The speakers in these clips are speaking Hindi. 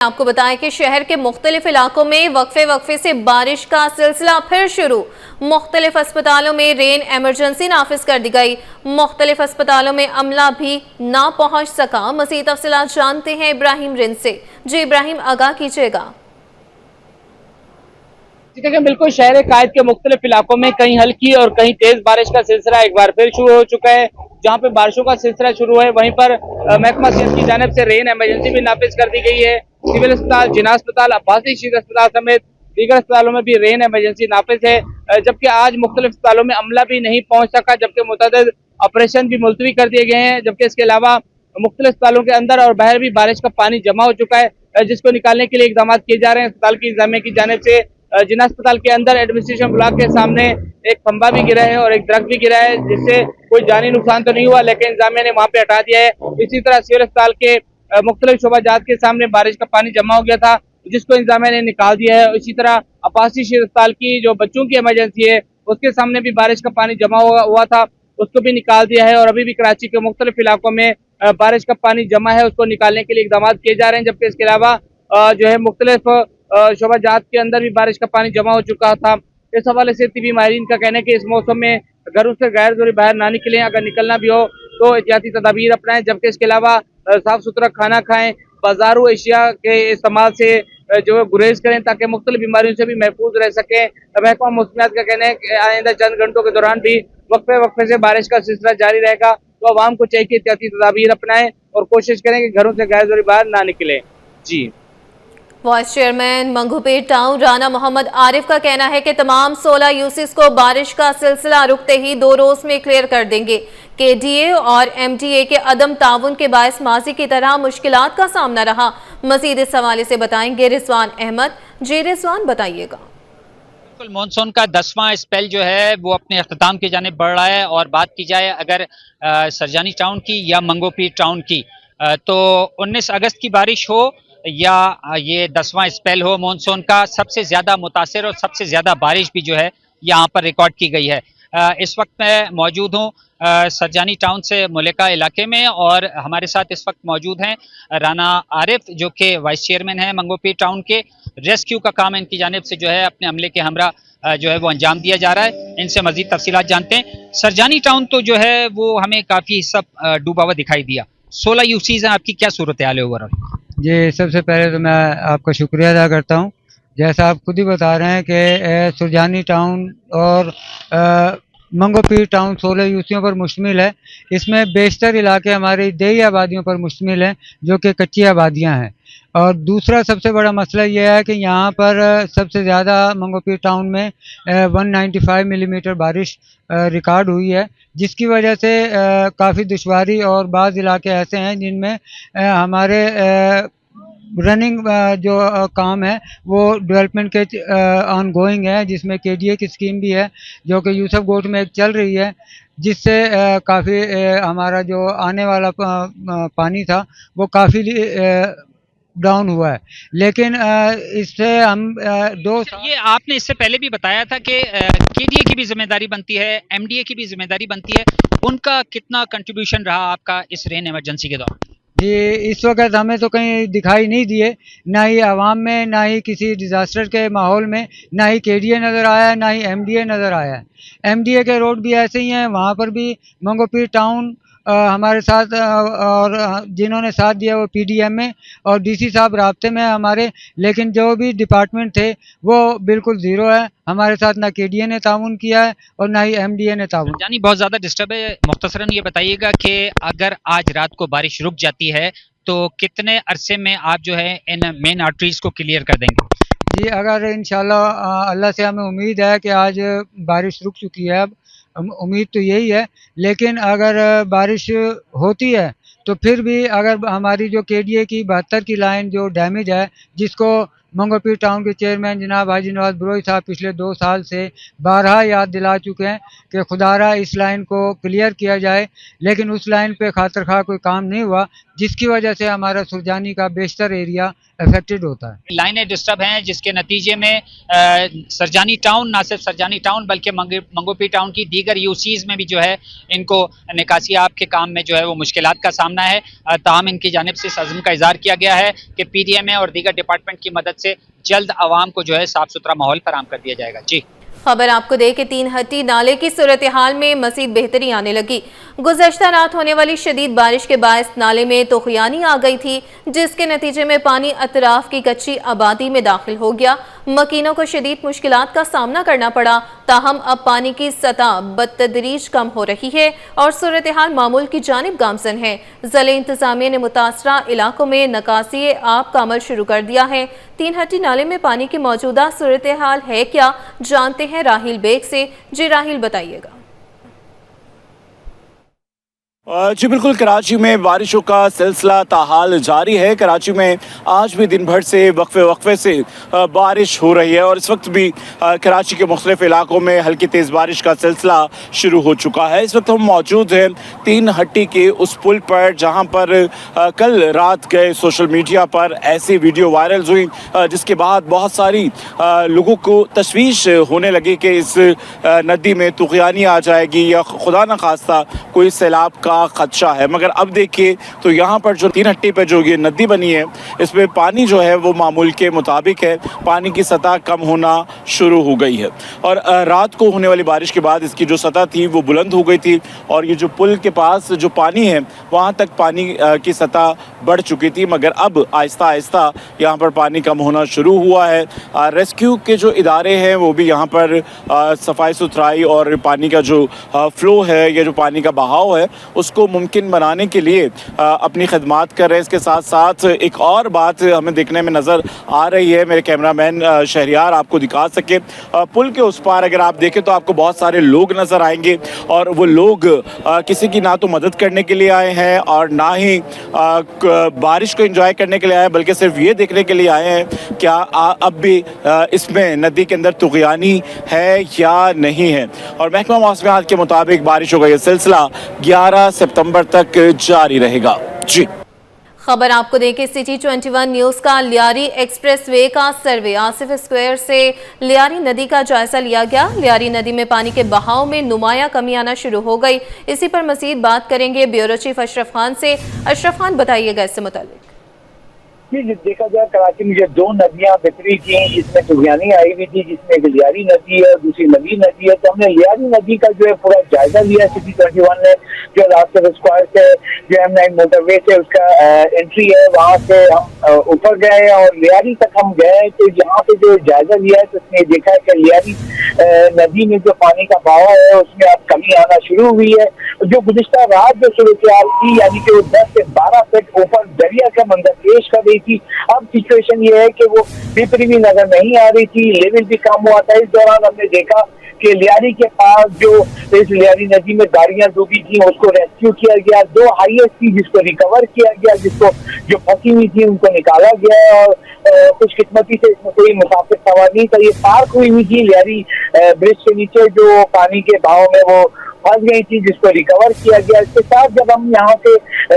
आपको बताएं कि शहर के मुख्तलिफ इलाकों में वक्फे से बारिश का सिलसिला फिर शुरू। मुख्तलिफ अस्पतालों में रेन एमरजेंसी नाफिज कर दी गई। मुख्तलिफ अस्पतालों में अमला भी ना पहुंच सका। मज़ीद तफसीलात जानते हैं इब्राहिम रिंद से। जी इब्राहिम, आगाह कीजिएगा। देखिए, बिल्कुल शहर कायद के मुख्तलिफ इलाकों में कहीं हल्की और कहीं तेज बारिश का सिलसिला एक बार फिर शुरू हो चुका है। जहां पे बारिशों का सिलसिला शुरू है, वहीं पर महकमा सेहत की जानिब से रेन इमरजेंसी भी नाफिज कर दी गई है। सिविल अस्पताल, जिना अस्पताल, अब्बासी शीर अस्पताल समेत दीगर अस्पतालों में भी रेन इमरजेंसी नाफिज है। जबकि आज मुख्तलिफ अस्पतालों में अमला भी नहीं पहुंच सका, जबकि मुतअद्दिद ऑपरेशन भी मुलतवी कर दिए गए हैं। जबकि इसके अलावा मुख्तलिफ अस्पतालों के अंदर और बाहर भी बारिश का पानी जमा हो चुका है, जिसको निकालने के लिए इकदाम किए जा रहे हैं। अस्पताल की इंतजामिया की जानिब से जिना अस्पताल के अंदर एडमिनिस्ट्रेशन ब्लॉक के सामने एक खंबा भी गिरा है और एक दरख्त भी गिरा है, जिससे कोई जानी नुकसान तो नहीं हुआ, लेकिन इंतजामिया ने वहां पे हटा दिया है। इसी तरह सिविल अस्पताल के मुख्तलिफ शोबाजात के सामने बारिश का पानी जमा हो गया था, जिसको इंतजामिया ने निकाल दिया है। इसी तरह अब्बासी शीर अस्पताल की जो बच्चों की इमरजेंसी है, उसके सामने भी बारिश का पानी जमा हुआ था, उसको भी निकाल दिया है। और अभी भी कराची के मुख्तलिफ इलाकों में बारिश का पानी जमा है, उसको निकालने के लिए इकदाम किए जा रहे हैं। जबकि इसके अलावा जो है मुख्तलिफ शोबाजात के अंदर भी बारिश का पानी जमा हो चुका था। इस हवाले से तिबी माहिरीन का कहना है कि इस मौसम में घरों से गैर जरूरी बाहर ना निकलें, अगर निकलना भी हो तो एहतियाती तदाबीर अपनाएं। जबकि इसके अलावा साफ सुथरा खाना खाएं, बाजारू एशिया के इस्तेमाल से जो है गुरेज करें, ताकि मुख्तलिफ बीमारियों से भी महफूज रह सकें। महकमा मौसमियात का कहना है कि आइंदा चंद घंटों के दौरान भी वक्फे से बारिश का सिलसिला जारी रहेगा, तो आवाम को चाहिए कि एहतियाती तदाबीर अपनाएं और कोशिश करें कि घरों से गैर जरूरी बाहर ना निकलें। जी। Vice chairman Mangupet town Rana Mohammad Arif का कहना है कि तमाम 16 यूसीज को बारिश का सिलसिला रुकते ही 2 रोज में क्लियर कर देंगे। केडीए और एमडीए के अदम ताउन के बायस माजी की तरह मुश्किलात का सामना रहा। मजीद इस हवाले से बताएंगे रिजवान अहमद। जी रिजवान, बताइएगा। मानसून का 10वां स्पेल जो है वो अपने अख्ताम की जानिब बढ़ रहा है। और बात की जाए अगर सरजानी टाउन की या मंगोपीर टाउन की, तो 19 अगस्त की बारिश हो या ये 10वां स्पेल हो मानसून का, सबसे ज़्यादा मुतासिर और सबसे ज़्यादा बारिश भी जो है यहाँ पर रिकॉर्ड की गई है। इस वक्त मैं मौजूद हूँ सरजानी टाउन से मुलेका इलाके में, और हमारे साथ इस वक्त मौजूद हैं राना आरिफ, जो कि वाइस चेयरमैन हैं मंगोपीर टाउन के। रेस्क्यू का काम इनकी जानिब से जो है अपने अमले के हमरा जो है वो अंजाम दिया जा रहा है। इनसे मजीद तफसीलात जानते हैं। सरजानी टाउन तो जो है वो हमें काफ़ी हिस्सा डूबा हुआ दिखाई दिया। 16 यूसीज हैं, आपकी क्या सूरत हाल है ओवरऑल? जी, सबसे पहले तो मैं आपका शुक्रिया अदा करता हूँ। जैसा आप खुद ही बता रहे हैं कि सुरजानी टाउन और मंगोपीर टाउन 16 यूसियों पर मुश्तमिल है। इसमें बेशतर इलाके हमारी देही आबादियों पर मुश्तमिल हैं, जो कि कच्ची आबादियाँ हैं। और दूसरा सबसे बड़ा मसला यह है कि यहाँ पर सबसे ज़्यादा मंगोपीर टाउन में 195 मिलीमीटर बारिश रिकॉर्ड हुई है, जिसकी वजह से काफ़ी दुश्वारी, और बाज़ इलाके ऐसे हैं जिनमें हमारे रनिंग जो काम है वो डेवलपमेंट के ऑन गोइंग है, जिसमें केडीए की स्कीम भी है जो कि यूसुफ गोट में एक चल रही है, जिससे काफ़ी हमारा जो आने वाला पानी था वो काफ़ी डाउन हुआ है। लेकिन इससे हम ये आपने इससे पहले भी बताया था कि केडीए की भी जिम्मेदारी बनती है, एमडीए की भी जिम्मेदारी बनती है। उनका कितना कंट्रीब्यूशन रहा आपका इस रेन इमरजेंसी के दौरान? जी, इस वक्त हमें तो कहीं दिखाई नहीं दिए, ना ही आवाम में, ना ही किसी डिज़ास्टर के माहौल में, ना ही केडीए नज़र आया है, ना ही एमडीए नज़र आया है। एमडीए के रोड भी ऐसे ही हैं, वहाँ पर भी मंगोपीर टाउन हमारे साथ और जिन्होंने साथ दिया वो पीडीएम में और डीसी साहब राब्ते में हमारे, लेकिन जो भी डिपार्टमेंट थे वो बिल्कुल ज़ीरो है। हमारे साथ ना केडीए ने ताउन किया है और ना ही एमडीए ने ताउन। यानी बहुत ज़्यादा डिस्टर्ब है। मुख्तसरन ये बताइएगा कि अगर आज रात को बारिश रुक जाती है तो कितने अरसे में आप जो है इन मेन आर्टरीज को क्लियर कर देंगे? जी, अगर इंशाल्लाह अल्लाह से हमें उम्मीद है कि आज बारिश रुक चुकी है, अब उम्मीद तो यही है। लेकिन अगर बारिश होती है तो फिर भी अगर हमारी जो केडीए की 72 की लाइन जो डैमेज है, जिसको मंगोपीर टाउन के चेयरमैन जनाब हाजी नवाज बरोई साहब पिछले 2 साल से बारहा याद दिला चुके हैं कि खुदारा इस लाइन को क्लियर किया जाए, लेकिन उस लाइन पे खातिर खा कोई काम नहीं हुआ, जिसकी वजह से हमारा सुरजानी का बेशतर एरिया अफेक्टेड होता है। लाइनें डिस्टर्ब हैं, जिसके नतीजे में सरजानी टाउन, ना सिर्फ सरजानी टाउन बल्कि मंगोपी टाउन की दीगर यूसीज में भी जो है इनको निकासी आब के काम में जो है वो मुश्किलात का सामना है। ताहम इनकी जानिब से इस अज़्म का इज़हार किया गया है कि PDMA और दीगर डिपार्टमेंट की मदद से जल्द आवाम को जो है साफ सुथरा माहौल फराहम कर दिया जाएगा। जी, खबर आपको दे कि 3 हट्टी नाले की सूरत हाल में मज़ीद बेहतरी आने लगी। गुज़श्ता रात होने वाली शदीद बारिश के बायस नाले में तूफ़ानी आ गई थी, जिसके नतीजे में पानी अतराफ की कच्ची आबादी में दाखिल हो गया। मकीनों को शदीद मुश्किलात का सामना करना पड़ा, ताहम अब पानी की सतह बतदरीज कम हो रही है और सूरत हाल मामूल की जानिब गामजन है। ज़िले इंतज़ामिया ने मुतासरा इलाकों में नकासी आब का अमल शुरू कर दिया है। 3 हट्टी नाले में पानी की मौजूदा सूरत हाल है क्या, जानते हैं राहिल बेग से। जी राहिल, बताइएगा। जी बिल्कुल, कराची में बारिशों का सिलसिला ताहाल जारी है। कराची में आज भी दिन भर से वक्फे से बारिश हो रही है और इस वक्त भी कराची के मुख्तलिफ इलाकों में हल्की तेज़ बारिश का सिलसिला शुरू हो चुका है। इस वक्त हम मौजूद हैं 3 हट्टी के उस पुल पर जहां पर कल रात गए सोशल मीडिया पर ऐसी वीडियो वायरल हुई जिसके बाद बहुत सारी लोगों को तशवीश होने लगी कि इस नदी में तूफ़ानी आ जाएगी या खुदा न खास्ता कोई सैलाब का खदशा है। मगर अब देखिए तो यहाँ पर जो 3 हट्टी पर जो ये नदी बनी है, इसमें पानी जो है वो मामूल के मुताबिक है। पानी की सतह कम होना शुरू हो गई है और रात को होने वाली बारिश के बाद इसकी जो सतह थी वो बुलंद हो गई थी और ये जो पुल के पास जो पानी है वहाँ तक पानी की सतह बढ़ चुकी थी। मगर अब आहिस्ता आहिस्ता यहाँ पर पानी कम होना शुरू हुआ है। रेस्क्यू के जो इदारे हैं वो भी यहाँ पर सफाई सुथराई और पानी का जो फ़्लो है या जो पानी का बहाव है उसको मुमकिन बनाने के लिए अपनी खदमात कर रहे हैं। इसके साथ साथ एक और बात हमें देखने में नज़र आ रही है, मेरे कैमरामैन शहरियार आपको दिखा सके, पुल के उस पार अगर आप देखें तो आपको बहुत सारे लोग नज़र आएंगे और वो लोग किसी की ना तो मदद करने के लिए आए हैं और ना ही बारिश को एंजॉय करने के लिए आए हैं, बल्कि सिर्फ ये देखने के लिए आए हैं क्या अब भी इसमें नदी के अंदर तूफ़ानी है या नहीं है। और महकमा मौसमियात के मुताबिक बारिशों का ये सिलसिला 11 सितंबर तक जारी रहेगा। जी, खबर आपको दें कि सिटी 21 न्यूज़ का लियारी एक्सप्रेस वे का सर्वे आसिफ स्क्वायर से लियारी नदी का जायजा लिया गया। लियारी नदी में पानी के बहाव में नुमाया कमी आना शुरू हो गई। इसी पर मजीद बात करेंगे ब्यूरो चीफ अशरफ खान से। अशरफ खान, बताइएगा इससे मुताल्लिक। जी, देखा जाए कराची में जो 2 नदियां बिखरी थी, जिसमें तूफ़ानी आई हुई थी, जिसमें एक लियारी नदी है और दूसरी लवी नदी है। तो हमने लियारी नदी का जो है पूरा जायजा लिया। सिटी 21 ने जो रास्ते स्क्वायर से जो M9 मोटरवे से उसका एंट्री है वहाँ से हम ऊपर गए और लियारी तक हम गए। तो यहाँ पे जो जायजा लिया है तो उसने देखा है कि लियारी नदी में जो पानी का बहाव है उसमें अब कमी आना शुरू हुई है। जो गुज़िश्ता रात जो सूरत हाल थी, यानी कि वो 10 से 12 फीट ऊपर दरिया का मंजर पेश कर रही थी, अब सिचुएशन ये है कि वो बेहतरी भी नजर नहीं आ रही थी, लेवल भी कम हुआ था। इस दौरान हमने देखा कि लियारी के पास जो इस लियारी नदी में गाड़ियां डूबी थी उसको रेस्क्यू किया गया। 2 हाईएस थी जिसको रिकवर किया गया, जिसको जो फंसी हुई थी उनको निकाला गया और कुछ किस्मती से इसमें कोई मुसाफिर सवार नहीं था। ये पार्क हुई थी लियारी ब्रिज के नीचे जो पानी के बहाव में वो फंस गई थी, जिसको रिकवर किया गया। इसके साथ जब हम यहाँ से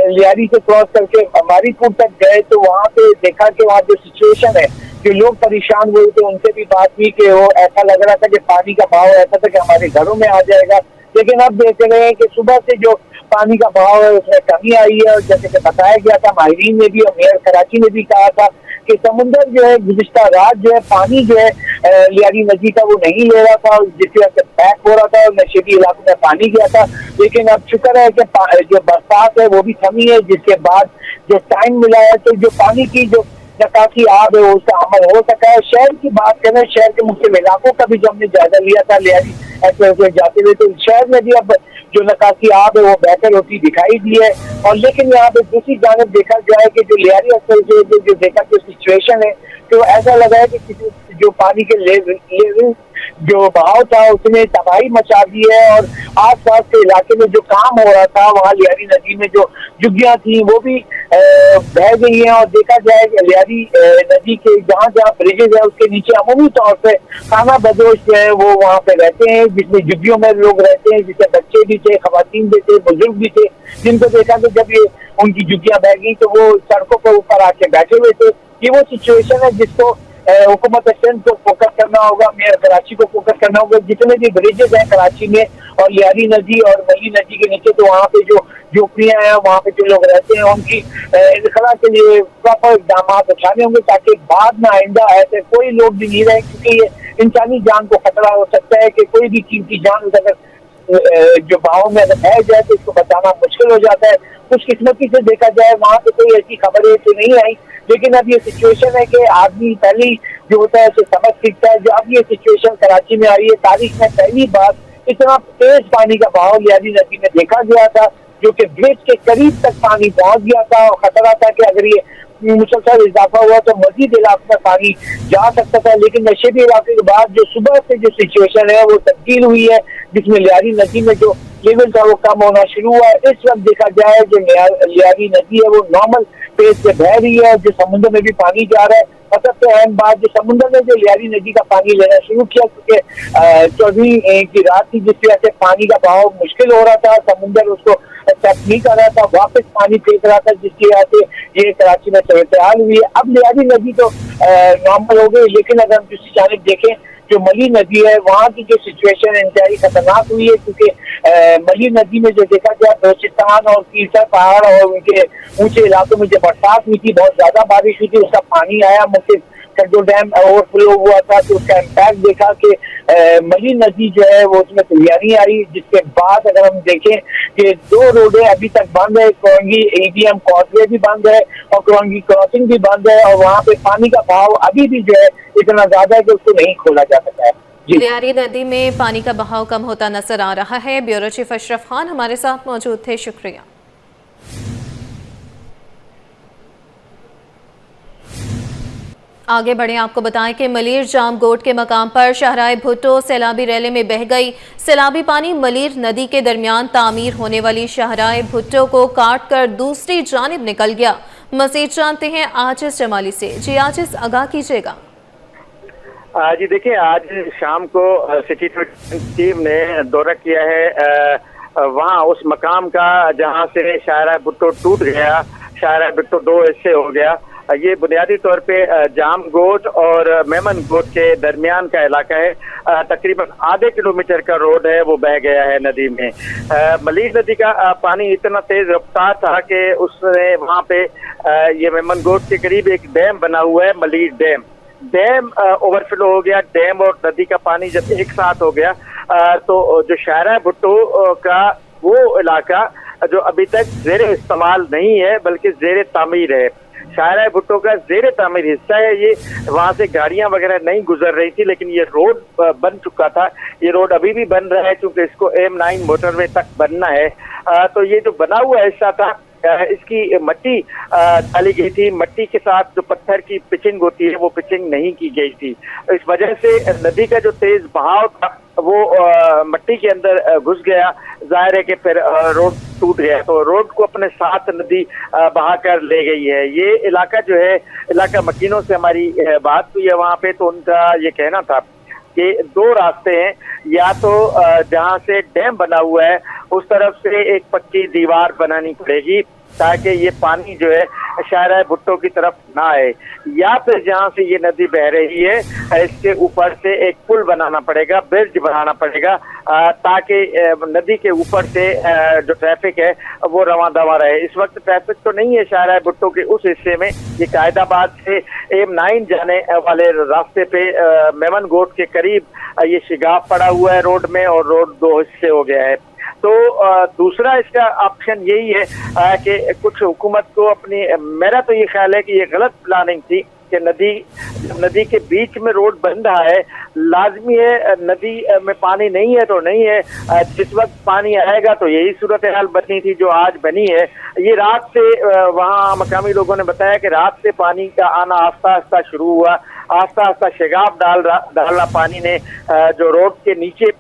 लियारी से क्रॉस करके मारीपुर तक गए तो वहाँ पे देखा कि वहाँ जो सिचुएशन है, जो लोग परेशान हुए थे उनसे भी बात हुई कि वो ऐसा लग रहा था कि पानी का बहाव ऐसा था कि हमारे घरों में आ जाएगा। लेकिन अब देख रहे हैं कि सुबह से जो पानी का बहाव है उसमें कमी आई है और जैसे कि बताया गया था, माहिरीन ने भी और मेयर कराची ने भी कहा था कि समुंदर जो है गुज़िश्ता रात जो है पानी जो है लियारी नदी का वो नहीं ले रहा था, जिसकी वजह से पैक हो रहा था और नशेबी इलाकों में पानी गया था। लेकिन अब शुक्र है कि जो बरसात है वो भी थमी है, जिसके बाद जो टाइम मिला है तो जो पानी की जो निकासी आब है उसका अमल हो सका है। शहर की बात करें, शहर के मुख्तलिफ इलाकों का भी जो हमने जायजा लिया था लियारी एक्सप्रेस जाते हुए, तो शहर में भी अब जो निकासी आब है वो बेहतर होती दिखाई दी है। और लेकिन यहाँ पे दूसरी जानब देखा जाए कि जो लियारी एक्सप्रेस जो देखा कि सिचुएशन है तो ऐसा लगा है कि किसी जो पानी के लेवल जो बहाव था उसने तबाही मचा दी है और आसपास के इलाके में जो काम हो रहा था वहाँ लियारी नदी में जो झुग्गियां थी वो भी बह गई हैं। और देखा जाए लियारी नदी के जहाँ जहाँ ब्रिजेज है उसके नीचे अमूमी तौर पे खाना बदोश जो है वो वहाँ पे रहते हैं, जिसमें झुग्गियों में लोग रहते हैं, जिसमें बच्चे भी थे, खवातीन भी थे, बुजुर्ग भी थे, जिनको देखा कि जब ये उनकी झुग्गियां बह गई तो वो सड़कों पर ऊपर आके बैठे हुए थे। ये वो सिचुएशन है जिसको हुकूमत सिंध को फोकस करना होगा, मेयर कराची को फोकस करना होगा। जितने भी ब्रिजेज हैं कराची में और लियारी नदी और मली नदी के नीचे, तो वहाँ पे जो झोपड़ियां हैं वहाँ पे जो लोग रहते हैं उनकी इनखला के लिए प्रॉपर इकदाम उठाने होंगे ताकि बाद में आइंदा ऐसे कोई लोग भी नहीं रहे, क्योंकि ये इंसानी जान को खतरा हो सकता है कि कोई भी कीमती जान अगर जो गाँव में अगर बह जाए तो इसको बचाना मुश्किल हो जाता है। खुशकिस्मती से देखा जाए वहाँ पे कोई ऐसी खबरें तो नहीं आई, लेकिन अब ये सिचुएशन है कि आदमी पहले जो होता है उसे समझ सीखता है। जो अब ये सिचुएशन कराची में आई है, तारीख में पहली बार इतना तेज पानी का बहाव लियारी नदी में देखा गया था, जो कि ब्रिज के करीब तक पानी पहुंच गया था और खतरा था कि अगर ये मुसलसल इजाफा हुआ तो मजीद इलाके में पानी जा सकता था। लेकिन नशेबी इलाके के बाद जो सुबह से जो सिचुएशन है वो तब्दील हुई है, जिसमें लियारी नदी में जो लेवल था वो कम होना शुरू हुआ है। इस वक्त देखा जाए जो लियारी नदी है वो नॉर्मल पेज से बह रही है, जो समुद्र में भी पानी जा रहा है। और सबसे अहम बात, जो समुद्र में जो लियारी नदी का पानी लेना शुरू किया, क्योंकि 14 की रात थी जिस वजह से पानी का बहाव मुश्किल हो रहा था, समुद्र उसको एक्सेप्ट नहीं कर रहा था, वापस पानी फेंक रहा था, जिसकी वजह से ये कराची में सूरत हाल हुई है। अब लियारी नदी तो नॉर्मल हो गई, लेकिन अगर हम दूसरी जानिब देखें जो मली नदी है वहाँ की जो सिचुएशन इंतहाई खतरनाक हुई है, क्योंकि मली नदी में जो देखा गया बलोचिस्तान और कीसर पहाड़ और उनके ऊंचे इलाकों में जो बरसात हुई थी, बहुत ज्यादा बारिश हुई थी, उसका पानी आया, मुख्य खड्डो डैम ओवरफ्लो हुआ था, तो उसका इम्पैक्ट देखा कि मली नदी जो है वो उसमें तैयारी आई। जिसके बाद अगर हम देखें कि 2 रोडें अभी तक बंद है, कोरंगी ADM कॉजवे भी बंद है और कोरंगी क्रॉसिंग भी बंद है, और वहाँ पे पानी का बहाव अभी भी जो है इतना ज्यादा है कि उसको नहीं खोला जा सकता है। लियारी नदी में पानी का बहाव कम होता नजर आ रहा है। ब्यूरो चीफ अशरफ खान हमारे साथ मौजूद थे, शुक्रिया। आगे बढ़े, आपको बताएं कि मलीर जामगोट के मकाम पर शाहराह भुट्टो सैलाबी रैले में बह गई। सैलाबी पानी मलीर नदी के दरमियान तामीर होने वाली शाहराह भुट्टो को काट कर दूसरी जानिब निकल गया। मजीद जानते हैं आजिज जमाली से। जी आजिज, आगाह कीजिएगा। जी देखिए, आज शाम को सिटी टीम ने दौरा किया है वहाँ उस मकाम का जहाँ से शाहराह भुट्टो टूट गया, शाहराह भुट्टो 2 हिस्से हो गया। ये बुनियादी तौर पे जामगोट और मेमन गोट के दरमियान का इलाका है। तकरीबन आधे किलोमीटर का रोड है वो बह गया है नदी में। मलीर नदी का पानी इतना तेज रफ्तार था कि उसने वहाँ पे ये मेमन गोट के करीब एक डैम बना हुआ है, मलीर डैम ओवरफ्लो हो गया। डैम और नदी का पानी जब एक साथ हो गया तो जो शाहराह भुट्टो का वो इलाका जो अभी तक ज़ेरे इस्तेमाल नहीं है बल्कि ज़ेरे तामीर है, शाहराह भुट्टो का ज़ेरे तामीर हिस्सा है ये। वहाँ से गाड़ियाँ वगैरह नहीं गुजर रही थी, लेकिन ये रोड बन चुका था। ये रोड अभी भी बन रहा है क्योंकि इसको M9 मोटरवे तक बनना है। तो ये जो बना हुआ हिस्सा था इसकी मट्टी डाली गई थी, मट्टी के साथ जो पत्थर की पिचिंग होती है वो पिचिंग नहीं की गई थी। इस वजह से नदी का जो तेज बहाव था वो मट्टी के अंदर घुस गया। जाहिर है कि फिर रोड टूट गया, तो रोड को अपने साथ नदी बहा कर ले गई है। ये इलाका जो है, इलाका मकीनों से हमारी बात हुई है वहाँ पे, तो उनका ये कहना था कि 2 रास्ते हैं, या तो जहाँ से डैम बना हुआ है उस तरफ से एक पक्की दीवार बनानी पड़ेगी ताकि ये पानी जो है शाहराह भुट्टो की तरफ ना आए, या फिर जहाँ से ये नदी बह रही है इसके ऊपर से एक पुल बनाना पड़ेगा, ब्रिज बनाना पड़ेगा ताकि नदी के ऊपर से जो ट्रैफिक है वो रवां दवा रहे। इस वक्त ट्रैफिक तो नहीं है शाहराह भुट्टो के उस हिस्से में। ये कायदाबाद से M9 जाने वाले रास्ते पे मेमन गोट के करीब ये शिगाफ पड़ा हुआ है रोड में, और रोड 2 हिस्से हो गया है। तो दूसरा इसका ऑप्शन यही है कि कुछ हुकूमत को अपनी, मेरा तो ये ख्याल है कि ये गलत प्लानिंग थी कि नदी के बीच में रोड बन रहा है, लाजमी है नदी में पानी नहीं है तो नहीं है, जिस वक्त पानी आएगा तो यही सूरत हाल बननी थी जो आज बनी है। ये रात से वहाँ मकामी लोगों ने बताया कि रात से पानी का आना आस्ता आस्ता शुरू हुआ आस्ता आस्ता शगाफ डालना पानी ने जो रोड के नीचे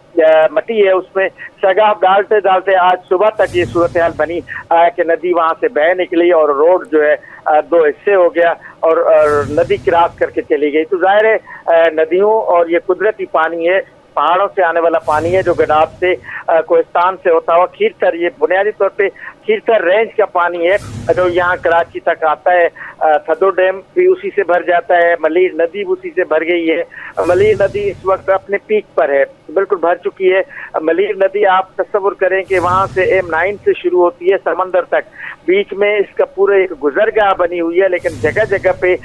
मटी है उसमें शगाफ डालते डालते आज सुबह तक ये सूरत हाल बनी कि नदी वहां से बह निकली और रोड जो है दो हिस्से हो गया और नदी क्रॉस करके चली गई। तो जाहिर है नदियों और ये कुदरती पानी है, पहाड़ों से आने वाला पानी है जो गडाफ से कोहिस्तान से होता हुआ खीरसर, ये बुनियादी तौर पे खीरसर रेंज का पानी है जो यहाँ कराची तक आता है। थदो डैम भी उसी से भर जाता है, मलीर नदी भी उसी से भर गई है। मलीर नदी इस वक्त अपने पीक पर है, बिल्कुल भर चुकी है। मलीर नदी आप तस्वुर करें कि वहाँ से M9 से शुरू होती है समंदर तक, बीच में इसका पूरे एक गुजरगाह बनी हुई है, लेकिन जगह जगह पे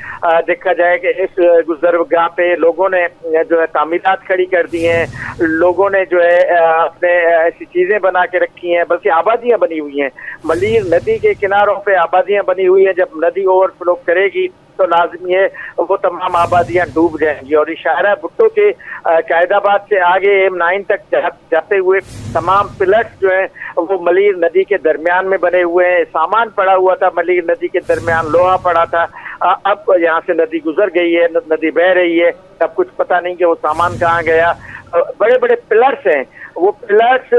देखा जाए कि इस गुजरगाह पे लोगों ने जो है तामीरात खड़ी कर दी हैं, लोगों ने जो है अपने ऐसी चीजें बना के रखी हैं, बल्कि आबादियां बनी हुई हैं। मलीर नदी के किनारों पे आबादियां बनी हुई हैं, जब नदी ओवरफ्लो करेगी तो लाजमी है वो तमाम आबादियां डूब जाएंगी। और शाहरा भुट्टो के कायदाबाद से आगे M9 तक जाते हुए तमाम पिलर्स जो हैं वो मलीर नदी के दरमियान में बने हुए हैं। सामान पड़ा हुआ था मलीर नदी के दरमियान, लोहा पड़ा था, अब यहाँ से नदी गुजर गई है, नदी बह रही है, अब कुछ पता नहीं कि वो सामान कहाँ गया। बड़े बड़े पिलर्स हैं, वो पिलर्स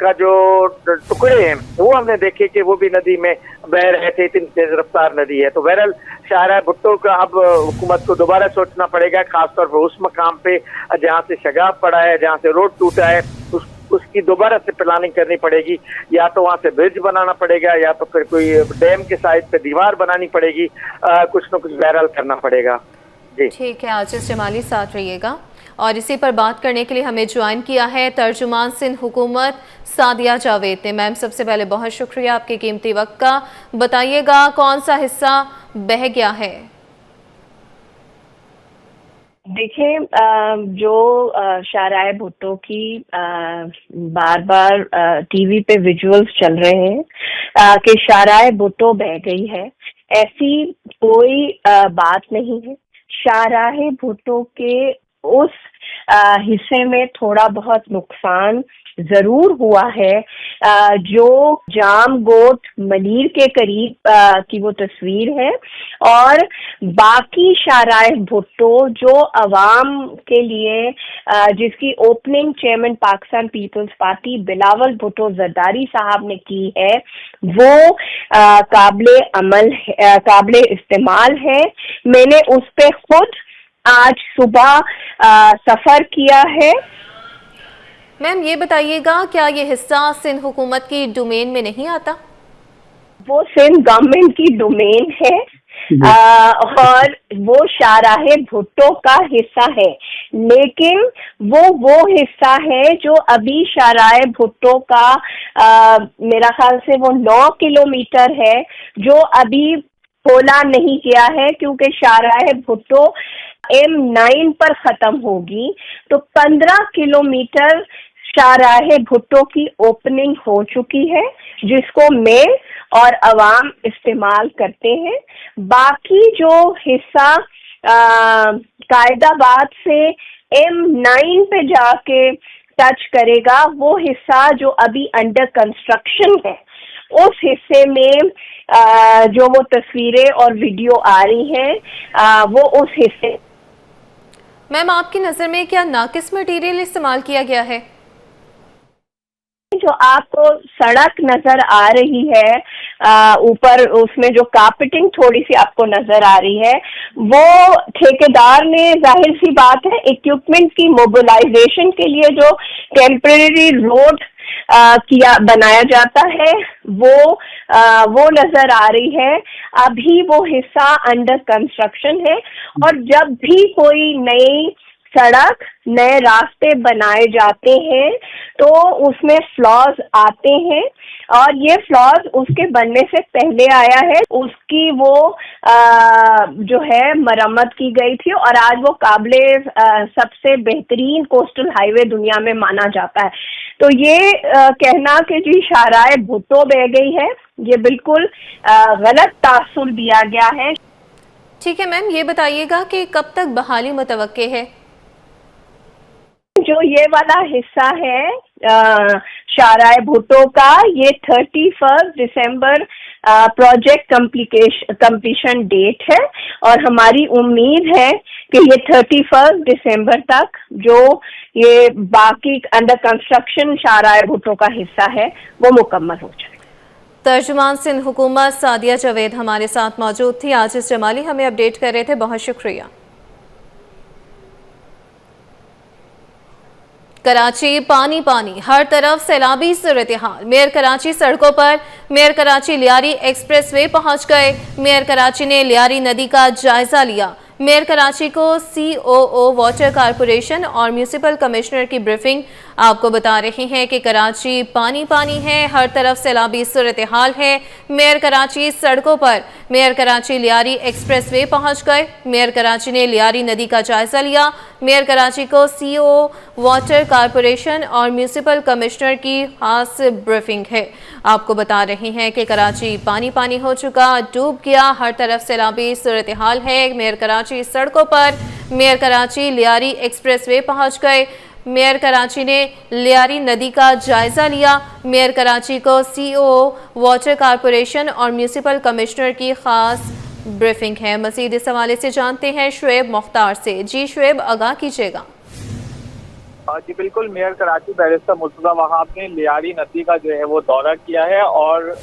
का जो टुकड़े हैं वो हमने देखे कि वो भी नदी में बह रहे थे, इतनी तेज रफ्तार नदी है। तो बहरहाल शाहरा भुट्टो का अब हुकूमत को दोबारा सोचना पड़ेगा, खासतौर पर उस मकाम पे जहाँ से शगाफ पड़ा है, जहाँ से रोड टूटा है, उसकी दोबारा से प्लानिंग करनी पड़ेगी। या तो वहाँ से ब्रिज बनाना पड़ेगा या तो फिर कोई डैम के साइड पे दीवार बनानी पड़ेगी, कुछ न कुछ बहरहाल करना पड़ेगा। जी ठीक है, आजिज जमाली साथ रहिएगा। और इसी पर बात करने के लिए हमें ज्वाइन किया है तर्जुमान सिंध हुकूमत सादिया जावेद ने। मैम सबसे पहले बहुत शुक्रिया आपके कीमती वक्त का। बताइएगा कौन सा हिस्सा बह गया है? देखिए, जो शाहराए भुट्टो की बार बार टीवी पे विजुअल्स चल रहे हैं कि शाहराए भुट्टो बह गई है, ऐसी कोई बात नहीं है। शाहराए भुट्टो के उस हिस्से में थोड़ा बहुत नुकसान जरूर हुआ है। जो जाम गोट मलीर के करीब की वो तस्वीर है, और बाकी शाहराए भुट्टो जो अवाम के लिए जिसकी opening chairman Pakistan Peoples Party Bilawal Bhutto Zardari साहब ने की है, वो काबिले अमल काबिले इस्तेमाल है। मैंने उस पे खुद आज सुबह सफर किया है। मैम ये बताइएगा क्या ये हिस्सा सिंध हुकूमत की डोमेन में नहीं आता? वो सिंध गवर्नमेंट की डोमेन है और वो शाहराए भुट्टो का हिस्सा है, लेकिन वो हिस्सा है जो अभी शाहराए भुट्टो का मेरा ख्याल से वो 9 किलोमीटर है जो अभी खोला नहीं गया है, क्योंकि शाहराए भुट्टो M9 पर खत्म होगी तो 15 किलोमीटर शाहराए भुट्टो की ओपनिंग हो चुकी है, जिसको मैं और अवाम इस्तेमाल करते हैं। बाकी जो हिस्सा कायदाबाद से M9 पे जाके टच करेगा, वो हिस्सा जो अभी अंडर कंस्ट्रक्शन है, उस हिस्से में जो वो तस्वीरें और वीडियो आ रही हैं वो उस हिस्से। मैम आपकी नज़र में क्या नाकिस मटेरियल इस्तेमाल किया गया है? जो आपको सड़क नजर आ रही है ऊपर, उसमें जो कार्पेटिंग थोड़ी सी आपको नजर आ रही है, वो ठेकेदार ने, जाहिर सी बात है, इक्विपमेंट की मोबिलाइजेशन के लिए जो टेम्परेरी रोड बनाया जाता है वो नजर आ रही है। अभी वो हिस्सा अंडर कंस्ट्रक्शन है, और जब भी कोई नई सड़क, नए रास्ते बनाए जाते हैं तो उसमें फ्लॉज आते हैं, और ये फ्लॉज उसके बनने से पहले आया है, उसकी वो जो है मरम्मत की गई थी, और आज वो काबिले सबसे बेहतरीन कोस्टल हाईवे दुनिया में माना जाता है। तो ये कहना कि जी शाहराए भुट्टो बह गई है, ये बिल्कुल गलत तासुर दिया गया है। ठीक है मैम, ये बताइएगा कि कब तक बहाली मुतवक्के है? जो ये वाला हिस्सा है शाहराए भुट्टो का, ये 31 दिसंबर प्रोजेक्ट कंप्लीशन डेट है, और हमारी उम्मीद है कि ये 31 दिसंबर तक जो ये बाकी अंडर कंस्ट्रक्शन शाहराह भुट्टो का हिस्सा है वो मुकम्मल हो जाए। तर्जुमान सिंध हुकूमत सादिया जावेद हमारे साथ मौजूद थी। आजिज जमाली हमें अपडेट कर रहे थे, बहुत शुक्रिया। कराची पानी पानी, हर तरफ सैलाबी सूरत-ए-हाल। मेयर कराची सड़कों पर मेयर कराची लियारी एक्सप्रेसवे पहुंच गए। मेयर कराची ने लियारी नदी का जायजा लिया। मेयर कराची को COO वाटर कारपोरेशन और म्यूनिसिपल कमिश्नर की ब्रीफिंग। आपको बता रहे हैं कि कराची पानी पानी है, हर तरफ सैलाबी सूरत-ए-हाल है। मेयर कराची सड़कों पर मेयर कराची लियारी एक्सप्रेसवे पहुंच गए। मेयर कराची ने लियारी नदी का जायजा लिया। मेयर कराची को COO वाटर कारपोरेशन और म्यूनिसिपल कमिश्नर की खास ब्रीफिंग है। आपको बता रहे हैं कि कराची पानी पानी हो चुका, डूब गया, हर तरफ सैलाबी सूरत-ए-हाल है। मेयर कराची सड़कों पर मेयर कराची लियारी एक्सप्रेसवे पहुंच गए। मेयर कराची ने लियारी नदी का जायजा लिया। मेयर कराची को COO वाटर कारपोरेशन और म्यूनिसिपल कमिश्नर की खास ब्रीफिंग है। मजीद इस हवाले से जानते हैं शुएब मुख्तार से। जी शुएब, आगाह कीजिएगा। जी बिल्कुल, मेयर कराची बैरिस्टर मुर्तजा वहाब ने लियारी नदी का जो है वो दौरा किया है और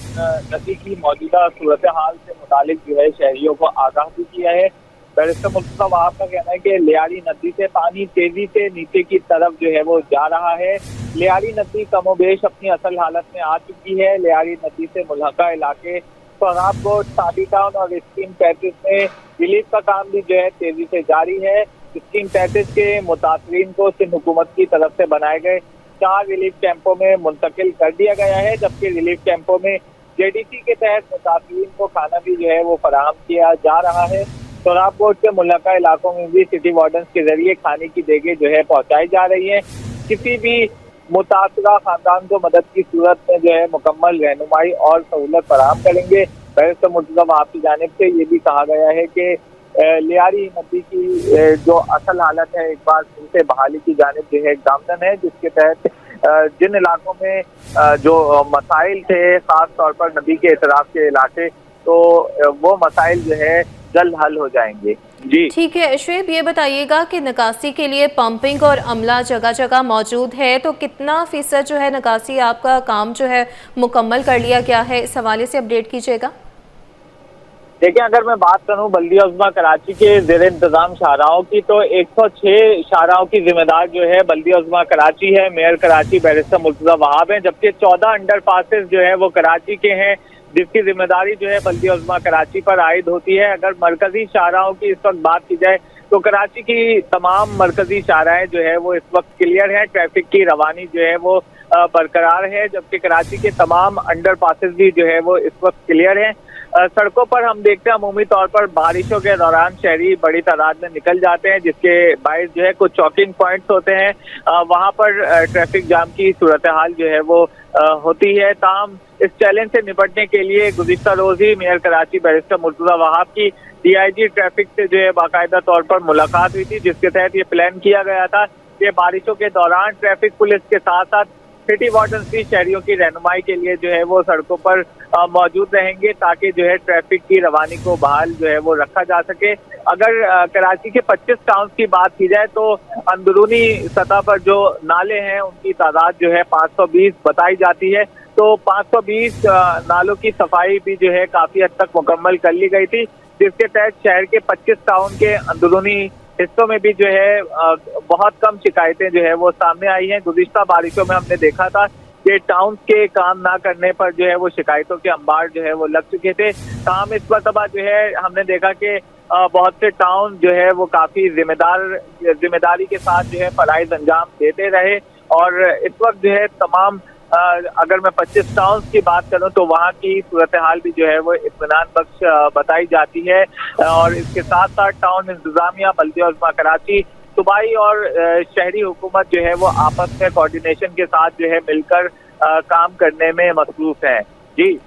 नदी की मौजूदा सूरत हाल से मुतालिक जो है शहरियों को आगाह भी किया है। बैरिस्टर मुर्तजा वहाब का कहना है कि लियारी नदी से पानी तेजी से नीचे की तरफ जो है वो जा रहा है। लियारी नदी कमोबेश अपनी असल हालत में आ चुकी है। लियारी नदी से मुल्हका इलाके सोहराबकोट, सादी टाउन और स्कीम 35 में रिलीफ का काम भी जो है तेजी से जारी है। स्कीम 35 के मुतासरीन को सिंध हुकूमत की तरफ से बनाए गए 4 रिलीफ कैंपों में मुंतकिल कर दिया गया है, जबकि रिलीफ कैंपों में JDC के तहत मुतासरीन को खाना भी जो है वो फराहम किया जा रहा है। सोहराबकोट के मुल्हका इलाकों में भी सिटी वार्डन्स के जरिए खाने की देगे जो है पहुंचाई जा रही है। किसी भी मुतासरा खानदान को मदद की सूरत में जो है मुकम्मल रहनुमाई और सहूलत फराहम करेंगे। बैरिस्टर मुर्तजा वहाब की जानिब से ये भी कहा गया है कि लियारी नदी की जो असल हालत है एक बार फिर से बहाली की जानिब जो है एक दामन है, जिसके तहत जिन इलाकों में जो मसाइल थे, खास तौर पर नदी के इतराफ के इलाके, तो वो मसाइल जो है जल्द हल हो जाएंगे। जी ठीक है शुएब, ये बताइएगा कि निकासी के लिए पंपिंग और अमला जगह जगह मौजूद है, तो कितना फीसद जो है निकासी आपका काम जो है मुकम्मल कर लिया गया है, इस हवाले से अपडेट कीजिएगा। देखिए, अगर मैं बात करूं बल्दिया उज़्मा कराची के ज़ेर इंतजाम शाहराहों की, तो 106 शाहराहों की जिम्मेदार जो है बल्दिया उज़्मा कराची है। मेयर कराची बैरिस्टर मुर्तजा वहाब है, जबकि 14 अंडर पासेस जो है वो कराची के हैं, जिसकी जिम्मेदारी जो है बल्दिया उज़्मा कराची पर आयद होती है। अगर मरकजी शाहराहों की इस वक्त बात की जाए तो कराची की तमाम मरकजी शाहराएं जो है वो इस वक्त क्लियर है, ट्रैफिक की रवानी जो है वो बरकरार है, जबकि कराची के तमाम अंडर पासेस भी जो है वो इस वक्त क्लियर हैं। सड़कों पर हम देखते हैं अमूमी तौर पर बारिशों के दौरान शहरी बड़ी तादाद में निकल जाते हैं, जिसके बायस जो है कुछ चौकिंग पॉइंट्स होते हैं, वहां पर ट्रैफिक जाम की सूरत हाल जो है वो होती है। ताहम इस चैलेंज से निपटने के लिए गुज़िश्ता रोज ही मेयर कराची बैरिस्टर मुर्तजा वहाब की DIG ट्रैफिक से जो है बाकायदा तौर पर मुलाकात हुई थी, जिसके तहत ये प्लान किया गया था कि बारिशों के दौरान ट्रैफिक पुलिस के साथ साथ सिटी वार्डन्स भी शहरियों की रहनुमाई के लिए जो है वो सड़कों पर मौजूद रहेंगे, ताकि जो है ट्रैफिक की रवानी को बहाल जो है वो रखा जा सके। अगर कराची के 25 टाउन्स की बात की जाए तो अंदरूनी सतह पर जो नाले हैं उनकी तादाद जो है 520 बताई जाती है। तो 520 नालों की सफाई भी जो है काफी हद तक मुकम्मल कर ली गई थी, जिसके तहत शहर के 25 टाउन के अंदरूनी हिस्सों में भी जो है बहुत कम शिकायतें जो है वो सामने आई हैं। गुज़िश्ता बारिशों में हमने देखा था कि टाउन के काम ना करने पर जो है वो शिकायतों के अंबार जो है वो लग चुके थे। काम इस मरतबा जो है हमने देखा कि बहुत से टाउन जो है वो काफी जिम्मेदारी के साथ जो है फराइज अंजाम देते रहे, और इस वक्त जो है तमाम अगर मैं 25 टाउन की बात करूं तो वहां की सूरत हाल भी जो है वो इत्मीनान बख्श बताई जाती है। और इसके साथ साथ टाउन इंतजामिया, बल्दिया उज़्मा कराची, सूबाई और शहरी हुकूमत जो है वो आपस में कोऑर्डिनेशन के साथ जो है मिलकर काम करने में मसरूफ है। जी,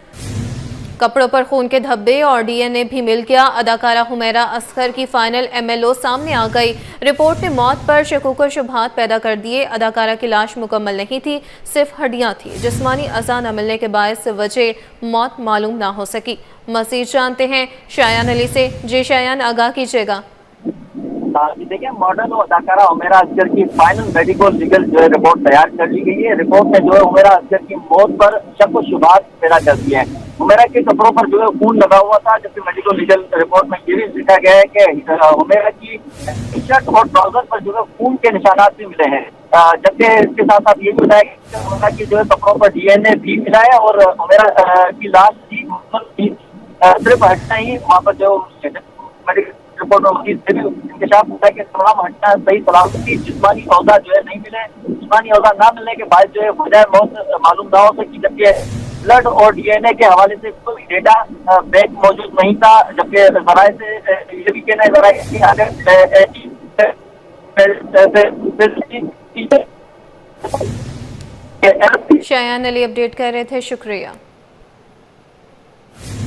कपड़ों पर खून के धब्बे और DNA भी मिल गया। अदाकारा हुमैरा असगर की फाइनल MLO सामने आ गई। रिपोर्ट ने मौत पर शकूक व शुबहात पैदा कर दिए। अदाकारा की लाश मुकम्मल नहीं थी, सिर्फ हड्डियां थी। जिस्मानी अज़ा न मिलने के बायस वजह मौत मालूम ना हो सकी। मज़ीद जानते हैं शायान अली से। जी शायान, आगाह कीजिएगा। था कि देखिए मॉडल और अदाकारा उमेरा असगर की फाइनल मेडिकल लीगल जो है रिपोर्ट तैयार कर ली गई है। रिपोर्ट में जो है उमेरा असगर की मौत पर शक व शुबहात पैदा कर दिए हैं। उमेरा के कपड़ों पर जो है खून लगा हुआ था, जबकि मेडिकल लीगल रिपोर्ट में ये भी लिखा गया है कि उमेरा की टी शर्ट और ट्राउजर पर जो है खून के निशानात भी मिले हैं। जबकि इसके साथ साथ ये भी बताया कि उमेरा की जो है कपड़ों पर डीएनए भी मिला है और उमेरा की लाश भी सिर्फ हटना ही वहाँ पर जो मेडिकल रिपोर्ट में मजीद से भी इंकशाफ होता है कि तमाम हटना सही सलामती जिस्मानी औजार जो है नहीं मिले। जिस्मानी औजार ना मिलने के बाद जो है वजह मौत मालूम ना हो सकी, जबकि ब्लड और डीएनए के हवाले से कोई डेटा बैंक मौजूद नहीं था। जबकि जराये से ये भी कहना है जराये की अगर शयान अली अपडेट कर रहे थे, शुक्रिया।